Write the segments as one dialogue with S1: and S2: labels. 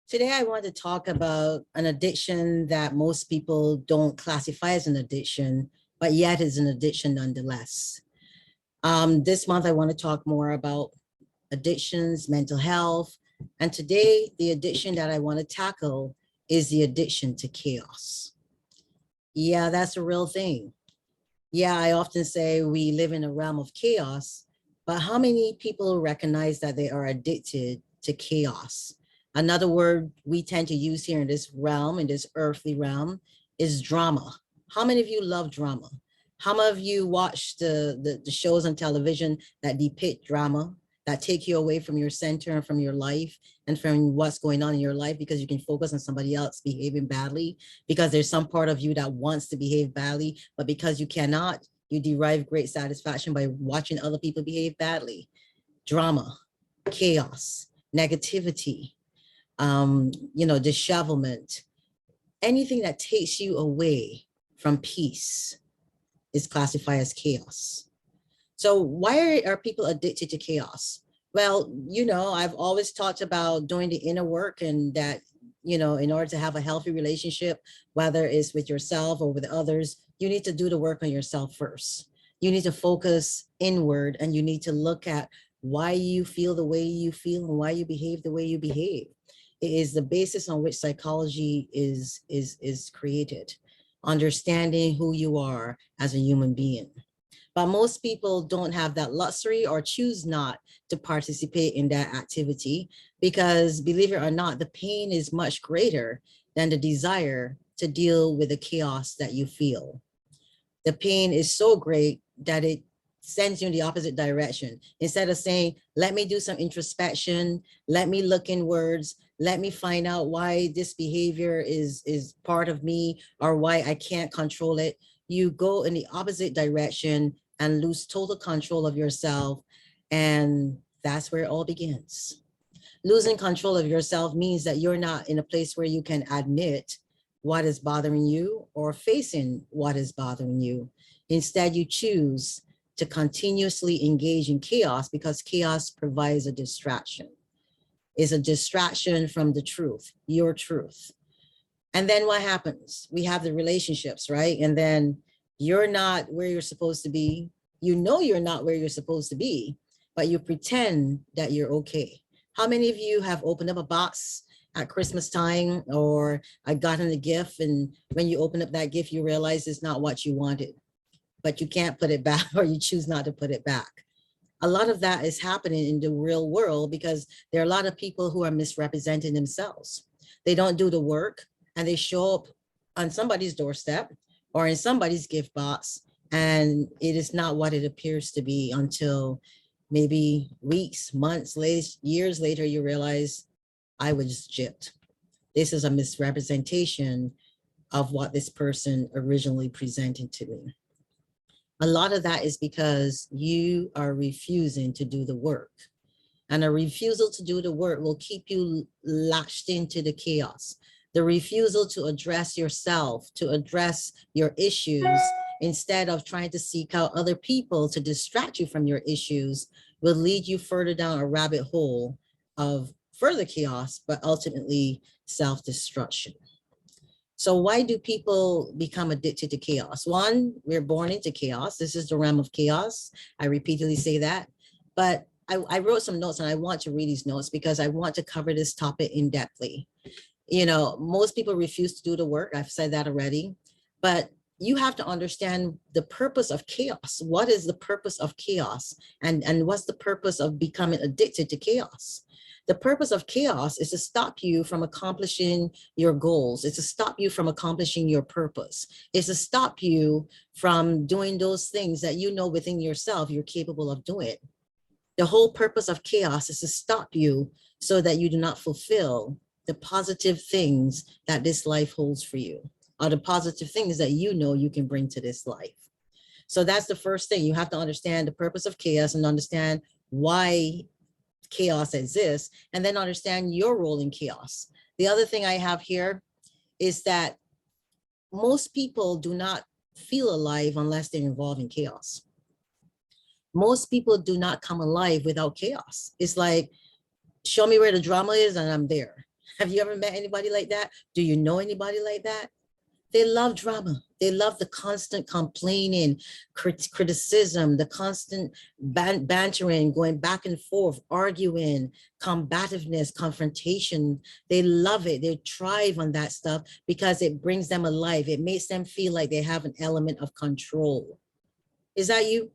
S1: Today, I want to talk about an addiction that most people don't classify as an addiction, but yet is an addiction nonetheless. This month, I want to talk more about addictions, mental health. And today, the addiction that I want to tackle is the addiction to chaos. Yeah, that's a real thing. Yeah, I often say we live in a realm of chaos, but how many people recognize that they are addicted to chaos? Another word we tend to use here in this realm, in this earthly realm, is drama. How many of you love drama? How many of you watch the shows on television that depict drama, that take you away from your center and from your life and from what's going on in your life because you can focus on somebody else behaving badly, because there's some part of you that wants to behave badly, but because you cannot, you derive great satisfaction by watching other people behave badly. Drama, chaos, negativity, dishevelment, anything that takes you away from peace is classified as chaos. So why are people addicted to chaos? Well, I've always talked about doing the inner work, and that, in order to have a healthy relationship, whether it's with yourself or with others, you need to do the work on yourself first. You need to focus inward, and you need to look at why you feel the way you feel and why you behave the way you behave. It is the basis on which psychology is created, understanding who you are as a human being. But most people don't have that luxury or choose not to participate in that activity because, believe it or not, the pain is much greater than the desire to deal with the chaos that you feel. The pain is so great that it sends you in the opposite direction. Instead of saying, let me do some introspection, let me look inwards, let me find out why this behavior is part of me or why I can't control it, you go in the opposite direction and lose total control of yourself. And that's where it all begins. Losing control of yourself means that you're not in a place where you can admit what is bothering you or facing what is bothering you. Instead, you choose to continuously engage in chaos because chaos provides a distraction. It's a distraction from the truth, your truth. And then what happens? We have the relationships, right? And then you're not where you're supposed to be. You know you're not where you're supposed to be, but you pretend that you're okay. How many of you have opened up a box at Christmas time, or I gotten a gift, and when you open up that gift, you realize it's not what you wanted, but you can't put it back, or you choose not to put it back? A lot of that is happening in the real world because there are a lot of people who are misrepresenting themselves. They don't do the work, and they show up on somebody's doorstep or in somebody's gift box, and it is not what it appears to be until maybe weeks, months, years later, you realize I was gypped. This is a misrepresentation of what this person originally presented to me. A lot of that is because you are refusing to do the work. And a refusal to do the work will keep you latched into the chaos. The refusal to address yourself, to address your issues, instead of trying to seek out other people to distract you from your issues, will lead you further down a rabbit hole of further chaos, but ultimately self-destruction. So why do people become addicted to chaos? One, we're born into chaos. This is the realm of chaos. I repeatedly say that. But I wrote some notes, and I want to read these notes because I want to cover this topic in depthly. Most people refuse to do the work. I've said that already. But you have to understand the purpose of chaos. What is the purpose of chaos? And what's the purpose of becoming addicted to chaos? The purpose of chaos is to stop you from accomplishing your goals. It's to stop you from accomplishing your purpose. It's to stop you from doing those things that you know within yourself you're capable of doing. The whole purpose of chaos is to stop you so that you do not fulfill the positive things that this life holds for you, or the positive things that you know you can bring to this life. So that's the first thing. You have to understand the purpose of chaos and understand why chaos exists, and then understand your role in chaos. The other thing I have here is that most people do not feel alive unless they're involved in chaos. Most people do not come alive without chaos. It's like, show me where the drama is and I'm there. Have you ever met anybody like that? Do you know anybody like that? They love drama. They love the constant complaining, criticism, the constant bantering, going back and forth, arguing, combativeness, confrontation. They love it. They thrive on that stuff because it brings them alive. It makes them feel like they have an element of control. Is that you?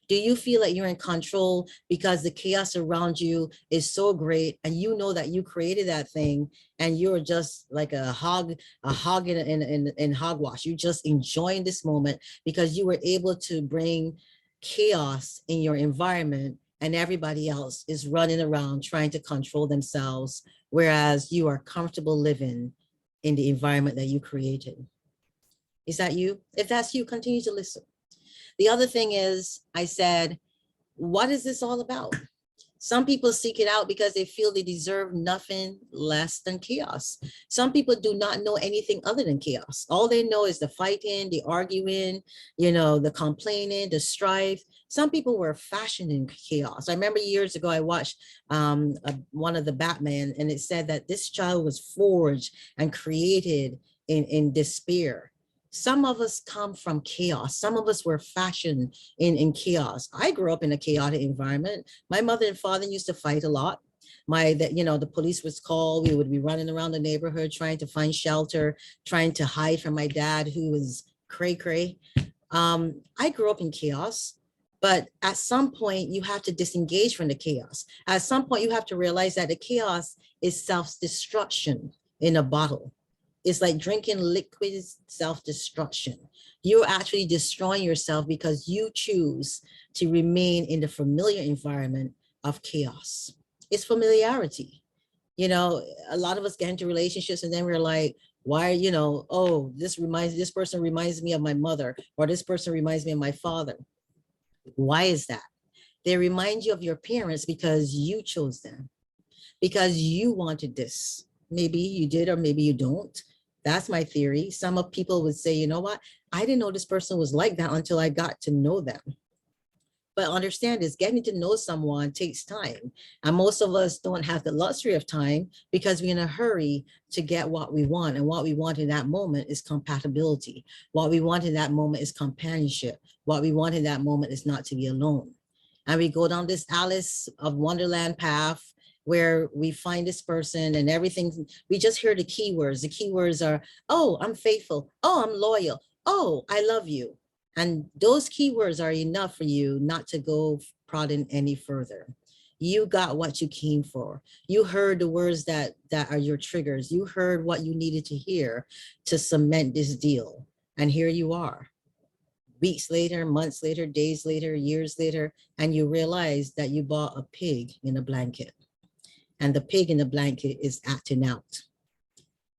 S1: Do you feel like you're in control because the chaos around you is so great and you know that you created that thing and you're just like a hog in hogwash. You're just enjoying this moment because you were able to bring chaos in your environment and everybody else is running around trying to control themselves, whereas you are comfortable living in the environment that you created. Is that you? If that's you, continue to listen. The other thing is, I said, what is this all about? Some people seek it out because they feel they deserve nothing less than chaos. Some people do not know anything other than chaos. All they know is the fighting, the arguing, the complaining, the strife. Some people were fashioned in chaos. I remember years ago, I watched one of the Batman, and it said that this child was forged and created in despair. Some of us come from chaos. Some of us were fashioned in chaos. I grew up in a chaotic environment. My mother and father used to fight a lot. The police was called. We would be running around the neighborhood trying to find shelter, trying to hide from my dad, who was cray cray. I grew up in chaos, but at some point you have to disengage from the chaos. At some point you have to realize that the chaos is self-destruction in a bottle. It's like drinking liquid self-destruction. You're actually destroying yourself because you choose to remain in the familiar environment of chaos. It's familiarity. A lot of us get into relationships and then we're like, why, oh, this person reminds me of my mother, or this person reminds me of my father. Why is that? They remind you of your parents because you chose them, because you wanted this. Maybe you did, or maybe you don't. That's my theory. Some of people would say, you know what? I didn't know this person was like that until I got to know them. But understand this, getting to know someone takes time. And most of us don't have the luxury of time because we're in a hurry to get what we want. And what we want in that moment is compatibility. What we want in that moment is companionship. What we want in that moment is not to be alone. And we go down this Alice of Wonderland path where we find this person and everything. We just hear the keywords. The keywords are, oh, I'm faithful. Oh, I'm loyal. Oh, I love you. And those keywords are enough for you not to go prodding any further. You got what you came for. You heard the words that are your triggers. You heard what you needed to hear to cement this deal. And here you are, weeks later, months later, days later, years later, and you realize that you bought a pig in a blanket. And the pig in the blanket is acting out.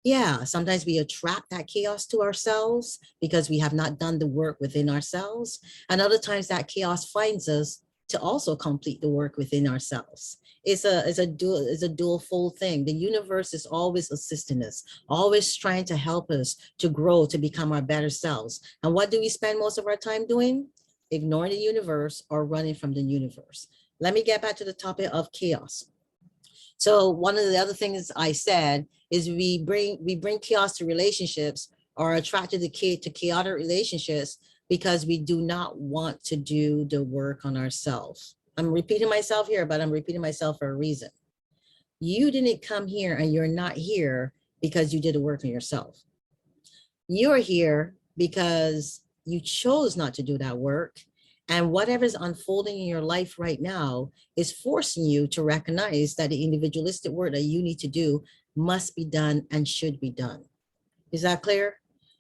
S1: Yeah, sometimes we attract that chaos to ourselves because we have not done the work within ourselves. And other times that chaos finds us to also complete the work within ourselves. It's a dual fold thing. The universe is always assisting us, always trying to help us to grow, to become our better selves. And what do we spend most of our time doing? Ignoring the universe or running from the universe. Let me get back to the topic of chaos. So one of the other things I said is we bring chaos to relationships, or are attracted to chaotic relationships because we do not want to do the work on ourselves. I'm repeating myself here, but I'm repeating myself for a reason. You didn't come here and you're not here because you did the work on yourself. You're here because you chose not to do that work. And whatever's unfolding in your life right now is forcing you to recognize that the individualistic work that you need to do must be done and should be done. Is that clear?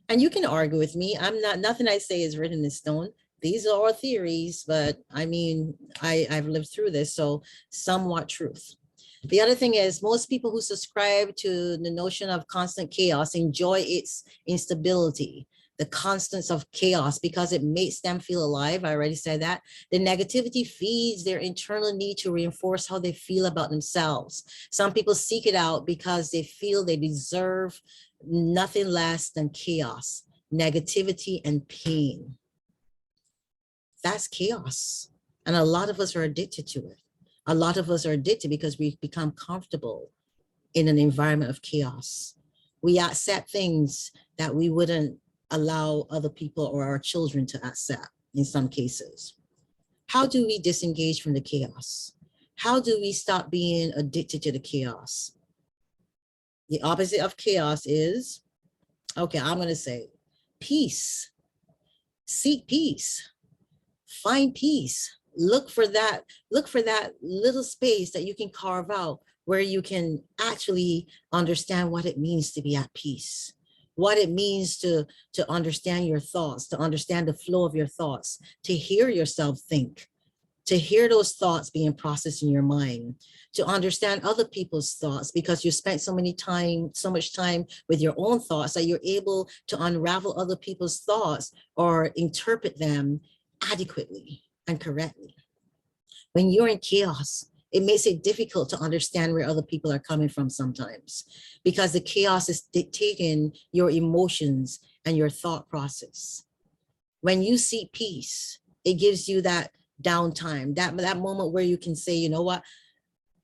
S1: And you can argue with me. Nothing I say is written in stone. These are all theories, but I mean, I've lived through this, so somewhat truth. The other thing is, most people who subscribe to the notion of constant chaos enjoy its instability, the constants of chaos, because it makes them feel alive. I already said that. The negativity feeds their internal need to reinforce how they feel about themselves. Some people seek it out because they feel they deserve nothing less than chaos, negativity, and pain. That's chaos. And a lot of us are addicted to it. A lot of us are addicted because we've become comfortable in an environment of chaos. We accept things that we wouldn't allow other people or our children to accept in some cases. How do we disengage from the chaos? How do we stop being addicted to the chaos? The opposite of chaos is, okay, I'm going to say peace. Seek peace. Find peace. Look for that little space that you can carve out where you can actually understand what it means to be at peace, what it means to understand your thoughts, to understand the flow of your thoughts, to hear yourself think, to hear those thoughts being processed in your mind, to understand other people's thoughts, because you spent so much time with your own thoughts that you're able to unravel other people's thoughts or interpret them adequately and correctly. When you're in chaos, it makes it difficult to understand where other people are coming from sometimes, because the chaos is dictating your emotions and your thought process. When you seek peace, it gives you that downtime, that moment where you can say, you know what,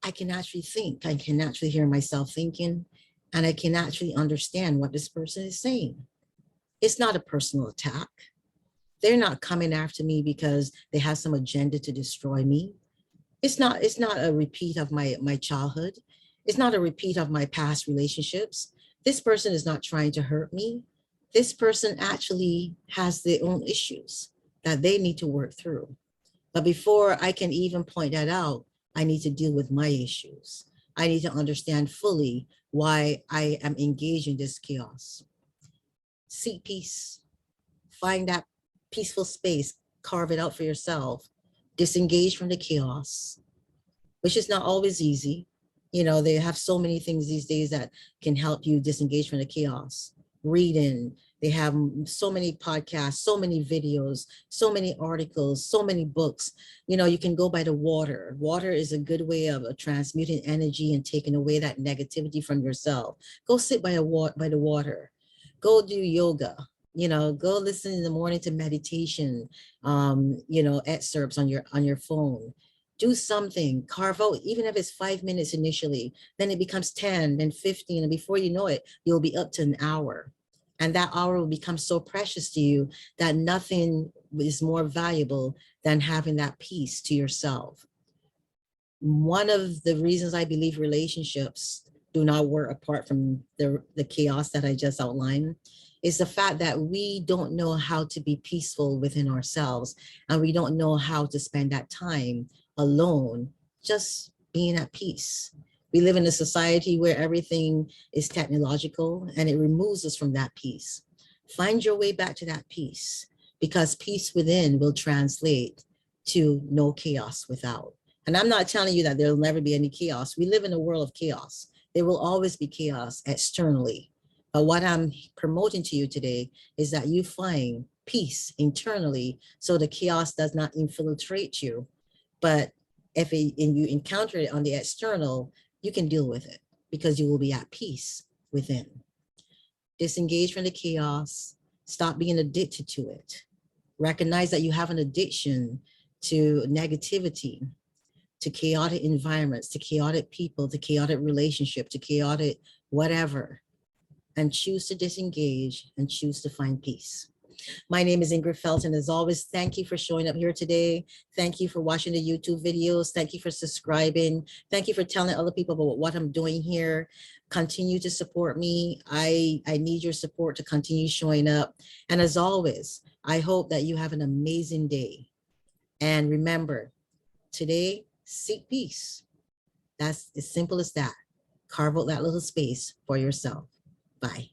S1: I can actually think, I can actually hear myself thinking, and I can actually understand what this person is saying. It's not a personal attack. They're not coming after me because they have some agenda to destroy me. It's not a repeat of my childhood. It's not a repeat of my past relationships. This person is not trying to hurt me. This person actually has their own issues that they need to work through. But before I can even point that out, I need to deal with my issues. I need to understand fully why I am engaged in this chaos. Seek peace. Find that peaceful space. Carve it out for yourself. Disengage from the chaos, which is not always easy. You know, they have so many things these days that can help you disengage from the chaos. Reading, they have so many podcasts, so many videos, so many articles, so many books. You know, you can go by the water. Water is a good way of transmuting energy and taking away that negativity from yourself. Go sit by the water. Go do yoga. You know, go listen in the morning to meditation, you know, excerpts on your phone. Do something, carve out, even if it's 5 minutes initially, then it becomes 10, then 15, and before you know it, you'll be up to an hour. And that hour will become so precious to you that nothing is more valuable than having that peace to yourself. One of the reasons I believe relationships do not work apart from the chaos that I just outlined is the fact that we don't know how to be peaceful within ourselves, and we don't know how to spend that time alone, just being at peace. We live in a society where everything is technological, and it removes us from that peace. Find your way back to that peace, because peace within will translate to no chaos without. And I'm not telling you that there'll never be any chaos. We live in a world of chaos. There will always be chaos externally. But what I'm promoting to you today is that you find peace internally so the chaos does not infiltrate you. But if you encounter it on the external, you can deal with it because you will be at peace within. Disengage from the chaos. Stop being addicted to it. Recognize that you have an addiction to negativity, to chaotic environments, to chaotic people, to chaotic relationship, to chaotic whatever, and choose to disengage and choose to find peace. My name is Ingrid Felton. As always, thank you for showing up here today. Thank you for watching the YouTube videos. Thank you for subscribing. Thank you for telling other people about what I'm doing here. Continue to support me. I need your support to continue showing up. And as always, I hope that you have an amazing day. And remember, today, seek peace. That's as simple as that. Carve out that little space for yourself. Bye.